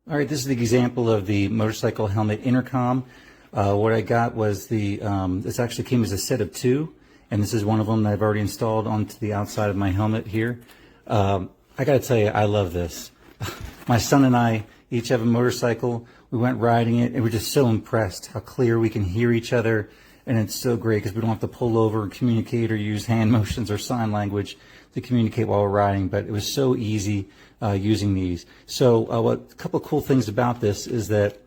All right, this is the example of the motorcycle helmet intercom. What I got was this actually came as a set of two, and this is one of them that I've already installed onto the outside of my helmet here. I got to tell you, I love this. My son and I each have a motorcycle. We went riding it, and we're just so impressed how clear we can hear each other, and it's so great because we don't have to pull over and communicate or use hand motions or sign language to communicate while we're riding, but it was so easy using these. So a couple of cool things about this is that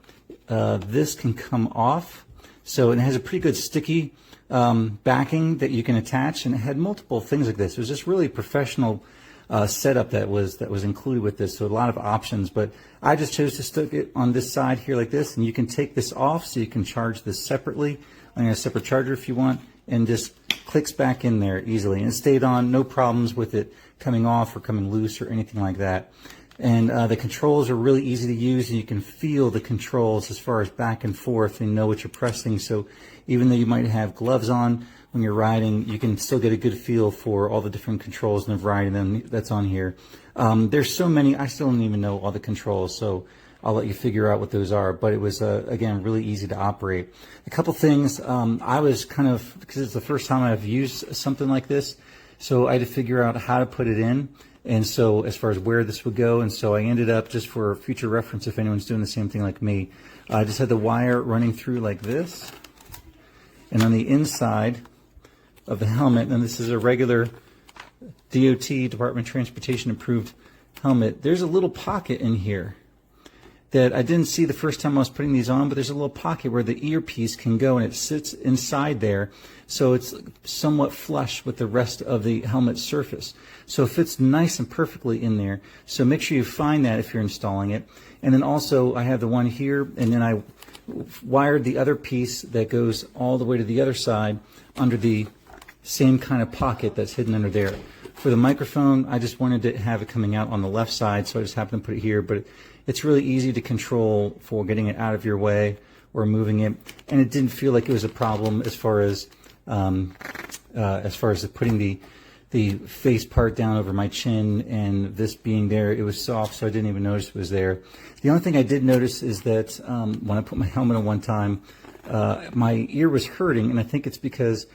this can come off. So it has a pretty good sticky backing that you can attach, and it had multiple things like this. It was just really professional setup that was included with this, so a lot of options. But I just chose to stick it on this side here like this, and you can take this off so you can charge this separately on a separate charger if you want, and just clicks back in there easily, and it stayed on, no problems with it coming off or coming loose or anything like that. And the controls are really easy to use, and you can feel the controls as far as back and forth and know what you're pressing. So even though you might have gloves on when you're riding, you can still get a good feel for all the different controls and the variety of them that's on here. There's so many, I still don't even know all the controls, so I'll let you figure out what those are, but it was, again, really easy to operate. A couple things, I was kind of, because it's the first time I've used something like this, so I had to figure out how to put it in, and so as far as where this would go, and so I ended up, just for future reference if anyone's doing the same thing like me, I just had the wire running through like this, and on the inside of the helmet, and this is a regular DOT, Department of Transportation approved helmet, there's a little pocket in here that I didn't see the first time I was putting these on, but there's a little pocket where the earpiece can go, and it sits inside there, so it's somewhat flush with the rest of the helmet surface. So it fits nice and perfectly in there. So make sure you find that if you're installing it. And then also I have the one here, and then I wired the other piece that goes all the way to the other side under the same kind of pocket that's hidden under there. For the microphone, I just wanted to have it coming out on the left side, so I just happened to put it here, but it's really easy to control for getting it out of your way or moving it, and it didn't feel like it was a problem as far as putting the face part down over my chin, and this being there, it was soft, so I didn't even notice it was there. The only thing I did notice is that when I put my helmet on one time, my ear was hurting, and I think it's because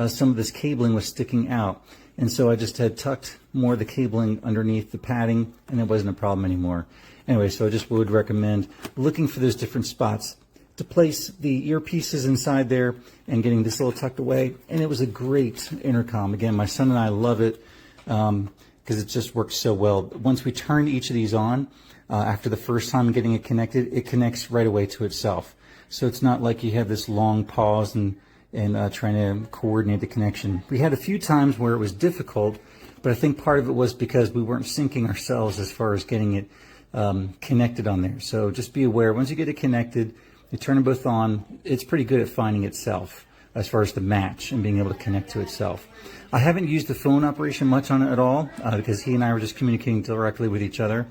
some of this cabling was sticking out, and so I just had tucked more of the cabling underneath the padding, and it wasn't a problem anymore. Anyway, so I just would recommend looking for those different spots to place the earpieces inside there and getting this little tucked away. And it was a great intercom. Again, my son and I love it because it just works so well. Once we turn each of these on, after the first time getting it connected, it connects right away to itself. So it's not like you have this long pause and trying to coordinate the connection. We had a few times where it was difficult, but I think part of it was because we weren't syncing ourselves as far as getting it connected on there. So just be aware, once you get it connected, you turn them both on, it's pretty good at finding itself as far as the match and being able to connect to itself. I haven't used the phone operation much on it at all because he and I were just communicating directly with each other.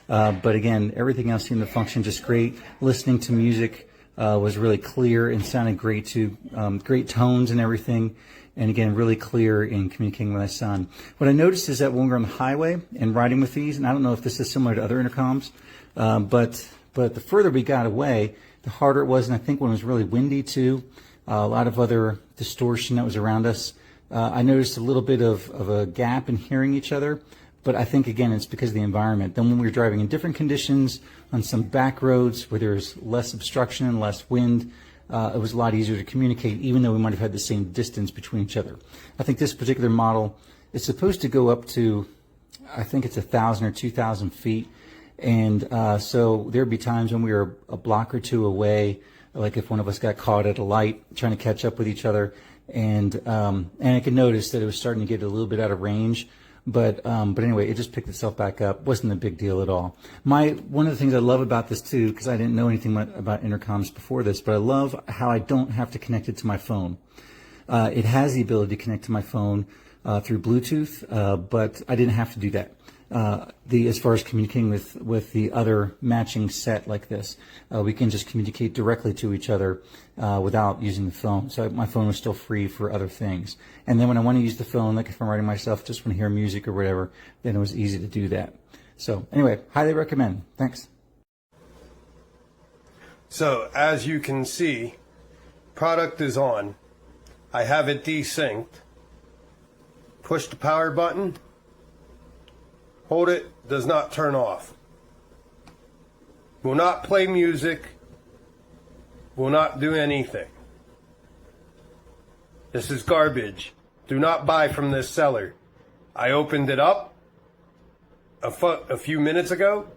But again, everything else seemed to function just great. Listening to music was really clear and sounded great too. Great tones and everything. And again, really clear in communicating with my son. What I noticed is that when we're on the highway and riding with these, and I don't know if this is similar to other intercoms, but the further we got away, the harder it was. And I think when it was really windy too, a lot of other distortion that was around us, I noticed a little bit of a gap in hearing each other. But I think, again, it's because of the environment. Then when we were driving in different conditions on some back roads where there's less obstruction and less wind, it was a lot easier to communicate, even though we might have had the same distance between each other. I think this particular model is supposed to go up to, I think it's 1,000 or 2,000 feet. And so there'd be times when we were a block or two away, like if one of us got caught at a light trying to catch up with each other. And I could notice that it was starting to get a little bit out of range. But anyway, it just picked itself back up. Wasn't a big deal at all. One of the things I love about this too, because I didn't know anything about intercoms before this, but I love how I don't have to connect it to my phone. It has the ability to connect to my phone through Bluetooth, but I didn't have to do that. As far as communicating with the other matching set like this, we can just communicate directly to each other without using the phone. So my phone was still free for other things. And then when I want to use the phone, like if I'm writing myself, just want to hear music or whatever, then it was easy to do that. So anyway, highly recommend. Thanks. So as you can see, product is on. I have it desynced. Push the power button. Hold it, does not turn off. Will not play music. Will not do anything. This is garbage. Do not buy from this seller. I opened it up a few minutes ago,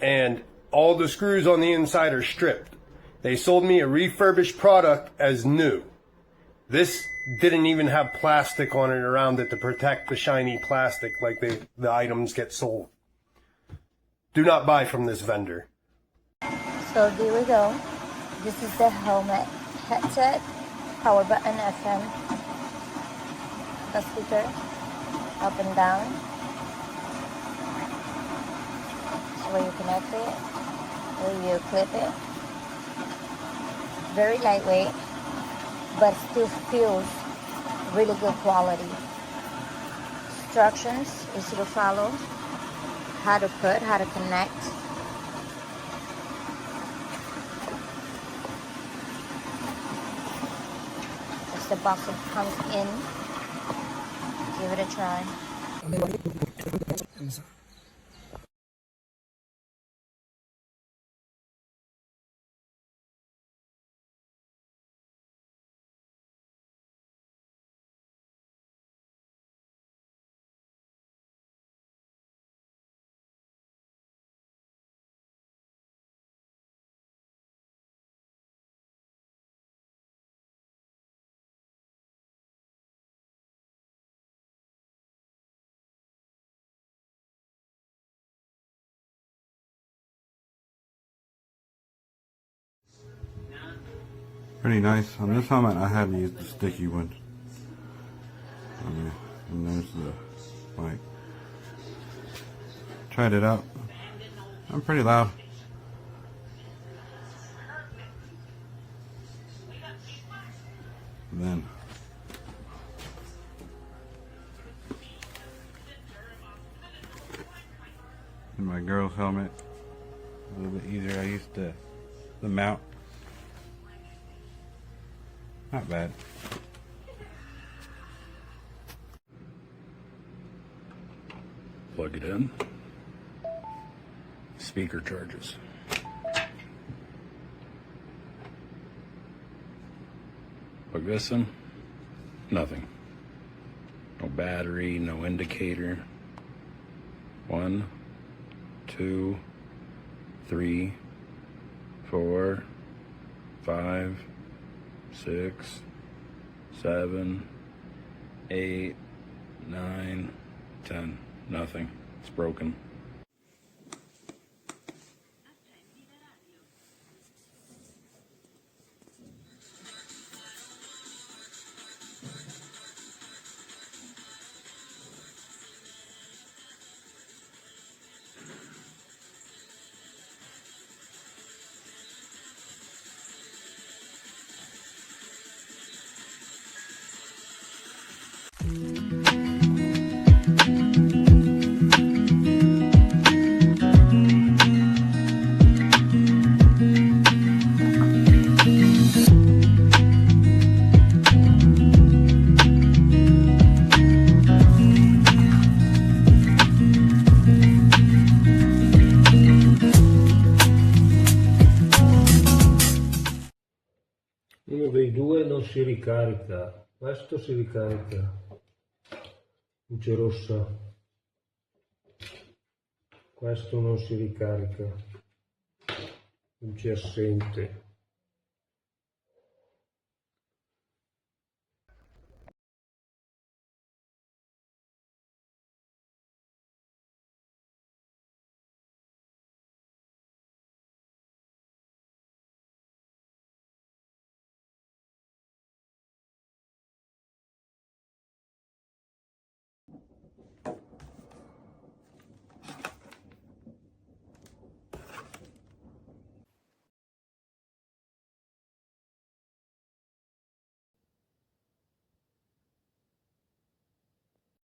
and all the screws on the inside are stripped. They sold me a refurbished product as new. This didn't even have plastic on it around it to protect the shiny plastic like the items get sold. Do not buy from this vendor. So there we go. This is the helmet headset, power button, FM, the speaker, up and down. So where you connect it, where you clip it. Very lightweight, but still feels really good quality. Instructions easy to follow. How to put, how to connect. As the box comes in, give it a try. Pretty nice. On this helmet, I had to use the sticky one. And there's the mic. Tried it out. I'm pretty loud. And then in my girl's helmet, a little bit easier. I used the mount. Not bad. Plug it in. Speaker charges. Plug this in. Nothing. No battery, no indicator. 1, 2, 3, 4, 5, 6, 7, 8, 9, 10. Nothing. It's broken. Uno dei due non si ricarica, questo si ricarica, luce rossa, questo non si ricarica, luce assente.